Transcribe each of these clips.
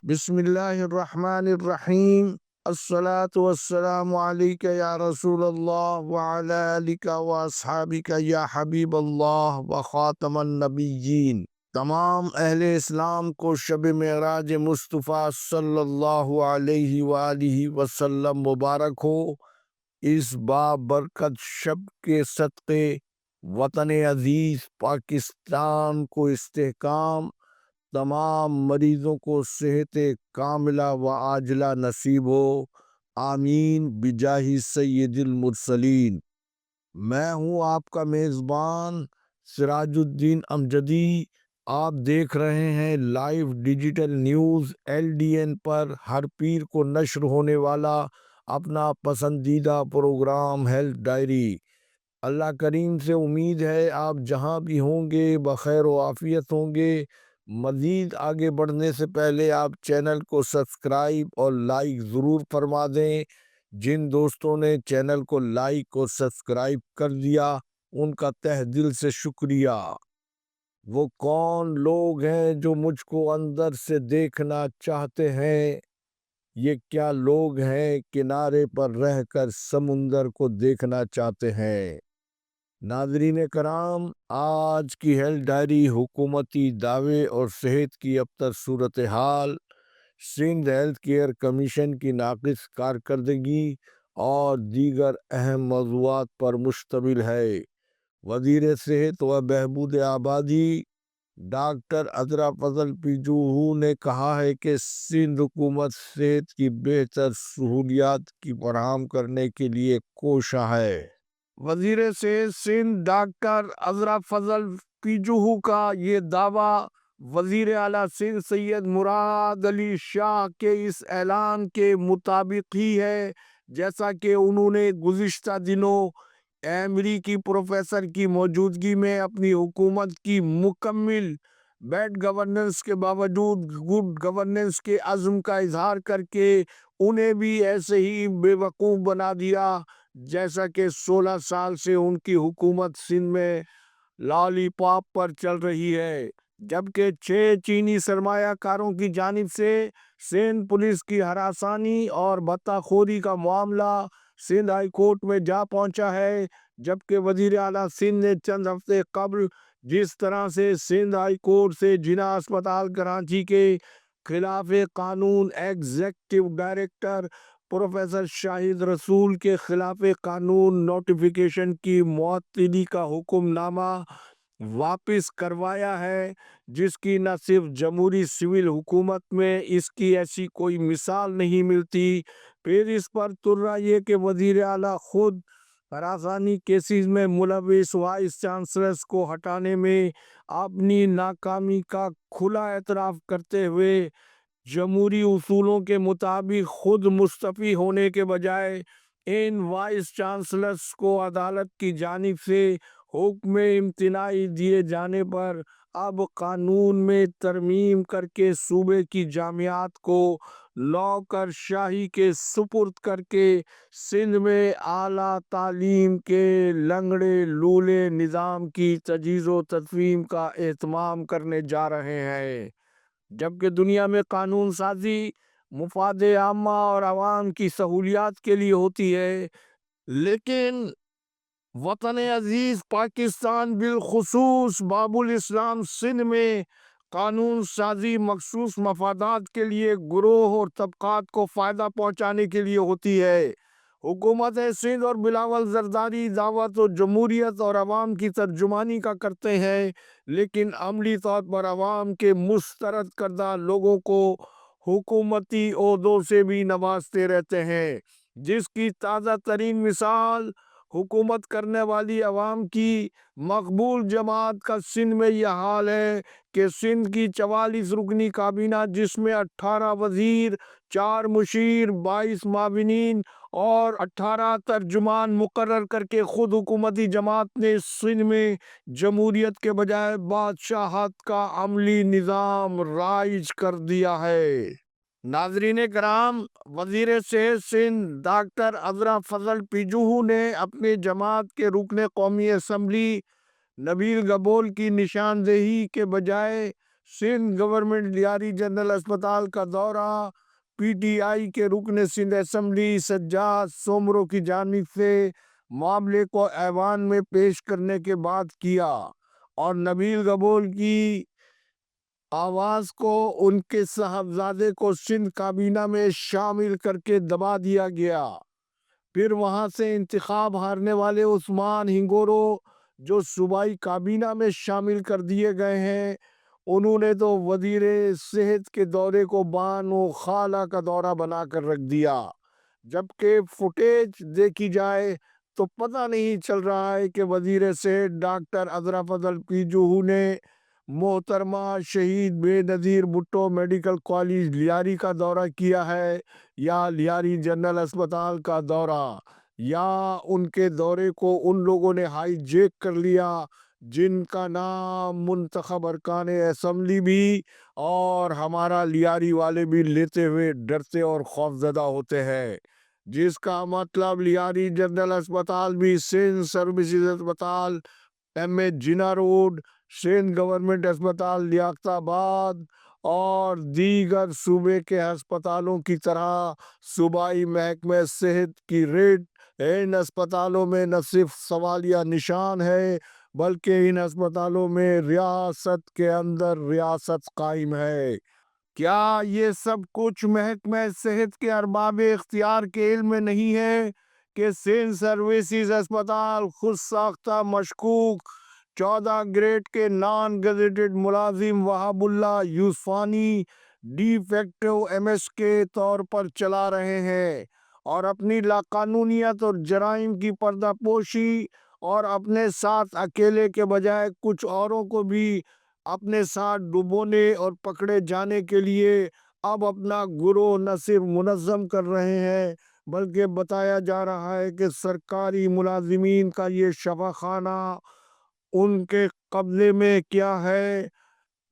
بسم اللہ الرحمن الرحیم۔ الصلاۃ والسلام علیک یا رسول اللہ وعلی آلک و اصحابک یا حبیب اللہ و خاتم النبیین۔ تمام اہل اسلام کو شب معراج مصطفیٰ صلی اللہ علیہ وآلہ وسلم مبارک ہو۔ اس بابرکت شب کے صدقے وطن عزیز پاکستان کو استحکام، تمام مریضوں کو صحت کاملہ و عاجلہ نصیب ہو، آمین بجاہ سید المرسلین۔ میں ہوں آپ کا میزبان سراج الدین امجدی۔ آپ دیکھ رہے ہیں لائیو ڈیجیٹل نیوز LDN پر ہر پیر کو نشر ہونے والا اپنا پسندیدہ پروگرام ہیلتھ ڈائری۔ اللہ کریم سے امید ہے آپ جہاں بھی ہوں گے بخیر و عافیت ہوں گے۔ مزید آگے بڑھنے سے پہلے آپ چینل کو سبسکرائب اور لائک ضرور فرما دیں۔ جن دوستوں نے چینل کو لائک اور سبسکرائب کر دیا ان کا تہ دل سے شکریہ۔ وہ کون لوگ ہیں جو مجھ کو اندر سے دیکھنا چاہتے ہیں؟ یہ کیا لوگ ہیں کنارے پر رہ کر سمندر کو دیکھنا چاہتے ہیں؟ ناظرین کرام، آج کی ہیلتھ ڈائری حکومتی دعوے اور صحت کی ابتر صورتحال، سندھ ہیلتھ کیئر کمیشن کی ناقص کارکردگی اور دیگر اہم موضوعات پر مشتمل ہے۔ وزیر صحت و بہبود آبادی ڈاکٹر عذرا فضل پیجو نے کہا ہے کہ سندھ حکومت صحت کی بہتر سہولیات کی فراہم کرنے کے لیے کوشاں ہے۔ وزیر صحت سندھ ڈاکٹر عذرا فضل پیجو کا یہ دعویٰ وزیر اعلیٰ سندھ سید مراد علی شاہ کے اس اعلان کے مطابق ہی ہے جیسا کہ انہوں نے گزشتہ دنوں امریکی پروفیسر کی موجودگی میں اپنی حکومت کی مکمل بیڈ گورننس کے باوجود گڈ گورننس کے عزم کا اظہار کر کے انہیں بھی ایسے ہی بے وقوف بنا دیا جیسا کہ 16 سال سے ان کی حکومت سندھ میں لالی پاپ پر چل رہی ہے، جبکہ 6 چینی سرمایہ کاروں کی جانب سے سندھ پولیس کی ہراسانی اور بھتہ خوری کا معاملہ سندھ ہائی کورٹ میں جا پہنچا ہے۔ جبکہ وزیر اعلیٰ سندھ نے چند ہفتے قبل جس طرح سے سندھ ہائی کورٹ سے جناح اسپتال کراچی کے خلاف قانون ایگزیکٹو ڈائریکٹر پروفیسر شاہد رسول کے خلاف قانون نوٹیفیکیشن کی معطلی کا حکم نامہ واپس کروایا ہے، جس کی نہ صرف جمہوری سول حکومت میں اس کی ایسی کوئی مثال نہیں ملتی، پھر اس پر ترا یہ کہ وزیر اعلیٰ خود ہراسانی کیسز میں ملوث وائس چانسلرز کو ہٹانے میں اپنی ناکامی کا کھلا اعتراف کرتے ہوئے جمہوری اصولوں کے مطابق خود مستعفی ہونے کے بجائے ان وائس چانسلرز کو عدالت کی جانب سے حکم امتناعی دیے جانے پر اب قانون میں ترمیم کر کے صوبے کی جامعات کو نوکر شاہی کے سپرد کر کے سندھ میں اعلیٰ تعلیم کے لنگڑے لولے نظام کی تجہیز و تدفین کا اہتمام کرنے جا رہے ہیں۔ جبکہ دنیا میں قانون سازی مفاد عامہ اور عوام کی سہولیات کے لیے ہوتی ہے، لیکن وطن عزیز پاکستان بالخصوص باب الاسلام سندھ میں قانون سازی مخصوص مفادات کے لیے گروہ اور طبقات کو فائدہ پہنچانے کے لیے ہوتی ہے۔ حکومت سندھ اور بلاول زرداری دعوت و جمہوریت اور عوام کی ترجمانی کا کرتے ہیں، لیکن عملی طور پر عوام کے مسترد کردہ لوگوں کو حکومتی عہدوں سے بھی نوازتے رہتے ہیں، جس کی تازہ ترین مثال حکومت کرنے والی عوام کی مقبول جماعت کا سندھ میں یہ حال ہے کہ سندھ کی 44 رکنی کابینہ جس میں 18 وزیر، 4 مشیر، 22 معاونین اور 18 ترجمان مقرر کر کے خود حکومتی جماعت نے سندھ میں جمہوریت کے بجائے بادشاہت کا عملی نظام رائج کر دیا ہے۔ ناظرین کرام، وزیر صحت سندھ ڈاکٹر عذرا فضل پیجو نے اپنے جماعت کے رکن قومی اسمبلی نبیل گبول کی نشاندہی کے بجائے سندھ گورنمنٹ لیاری جنرل اسپتال کا دورہ پی ٹی آئی کے رکن سندھ اسمبلی سجاد سومرو کی جانب سے معاملے کو ایوان میں پیش کرنے کے بعد کیا اور نبیل گبول کی آواز کو ان کے صاحبزادے کو سندھ کابینہ میں شامل کر کے دبا دیا گیا۔ پھر وہاں سے انتخاب ہارنے والے عثمان ہنگورو جو صوبائی کابینہ میں شامل کر دیے گئے ہیں، انہوں نے تو وزیر صحت کے دورے کو بان و خالہ کا دورہ بنا کر رکھ دیا، جبکہ فوٹیج دیکھی جائے تو پتہ نہیں چل رہا ہے کہ وزیر صحت ڈاکٹر عذرا فضل پیجوہو نے محترمہ شہید بے نظیر بھٹو میڈیکل کالج لیاری کا دورہ کیا ہے یا لیاری جنرل اسپتال کا دورہ، یا ان کے دورے کو ان لوگوں نے ہائی جیک کر لیا جن کا نام منتخب ارکان اسمبلی بھی اور ہمارا لیاری والے بھی لیتے ہوئے ڈرتے اور خوفزدہ ہوتے ہیں، جس کا مطلب لیاری جنرل اسپتال بھی سندھ سروسز اسپتال ایم اے جنا روڈ، سندھ گورنمنٹ اسپتال لیاقت آباد اور دیگر صوبے کے ہسپتالوں کی طرح صوبائی محکمہ صحت کی ریٹ ان اسپتالوں میں نہ صرف سوالیہ نشان ہے بلکہ ان اسپتالوں میں ریاست کے اندر ریاست قائم ہے۔ کیا یہ سب کچھ محکمہ صحت کے ارباب اختیار کے علم میں نہیں ہے کہ سندھ سروسز اسپتال خود ساختہ مشکوک 14 گریڈ کے نان گزیٹڈ ملازم وہاب اللہ Yousfani de facto M S کے طور پر چلا رہے ہیں اور اپنی لاقانونیت اور جرائم کی پردہ پوشی اور اپنے ساتھ اکیلے کے بجائے کچھ اوروں کو بھی اپنے ساتھ ڈبونے اور پکڑے جانے کے لیے اب اپنا گروہ نہ صرف منظم کر رہے ہیں بلکہ بتایا جا رہا ہے کہ سرکاری ملازمین کا یہ شفا خانہ ان کے قبضے میں کیا ہے،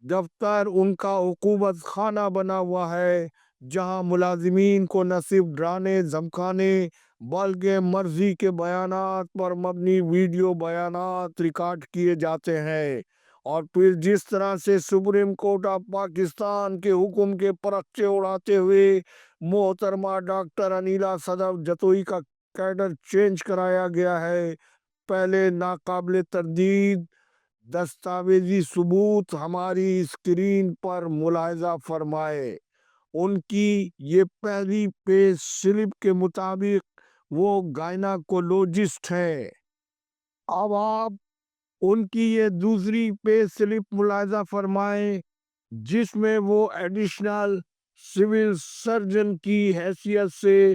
دفتر ان کا حکومت خانہ بنا ہوا ہے جہاں ملازمین کو نہ صرف ڈرانے دھمکانے بلکہ مرضی کے بیانات پر مبنی ویڈیو بیانات ریکارڈ کیے جاتے ہیں اور پھر جس طرح سے سپریم کورٹ آف پاکستان کے حکم کے پرچے اڑاتے ہوئے محترمہ ڈاکٹر انیلا صدف جتوئی کا کیڈر چینج کرایا گیا ہے، پہلے ناقابل تردید دستاویزی ثبوت ہماری اسکرین پر ملاحظہ فرمائے۔ ان کی یہ پہلی پے سلپ کے مطابق وہ گائناکولوجسٹ ہے۔ اب آپ ان کی یہ دوسری پے سلپ ملاحظہ فرمائیں جس میں وہ ایڈیشنل سول سرجن کی حیثیت سے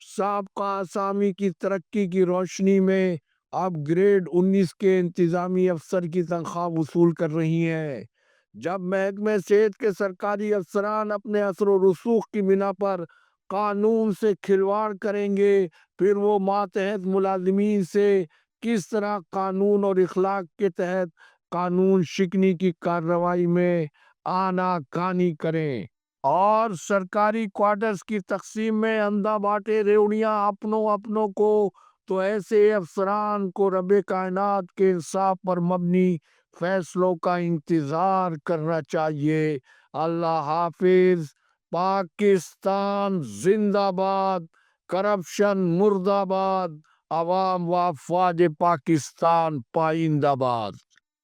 سابقہ اسامی کی ترقی کی روشنی میں اب گریڈ 19 کے انتظامی افسر کی تنخواہ وصول کر رہی ہیں۔ جب محکمہ صحت کے سرکاری افسران اپنے اثر و رسوخ کی بنا پر قانون سے کھلواڑ کریں گے، پھر وہ ماتحت ملازمین سے کس طرح قانون اور اخلاق کے تحت قانون شکنی کی کارروائی میں آنا کانی کریں اور سرکاری کوارٹرز کی تقسیم میں اندھا باٹے ریوڑیاں اپنوں کو، تو ایسے افسران کو رب کائنات کے انصاف پر مبنی فیصلوں کا انتظار کرنا چاہیے۔ اللہ حافظ۔ پاکستان زندہ باد، کرپشن مردہ باد، عوام و افواج پاکستان پائندہ باد۔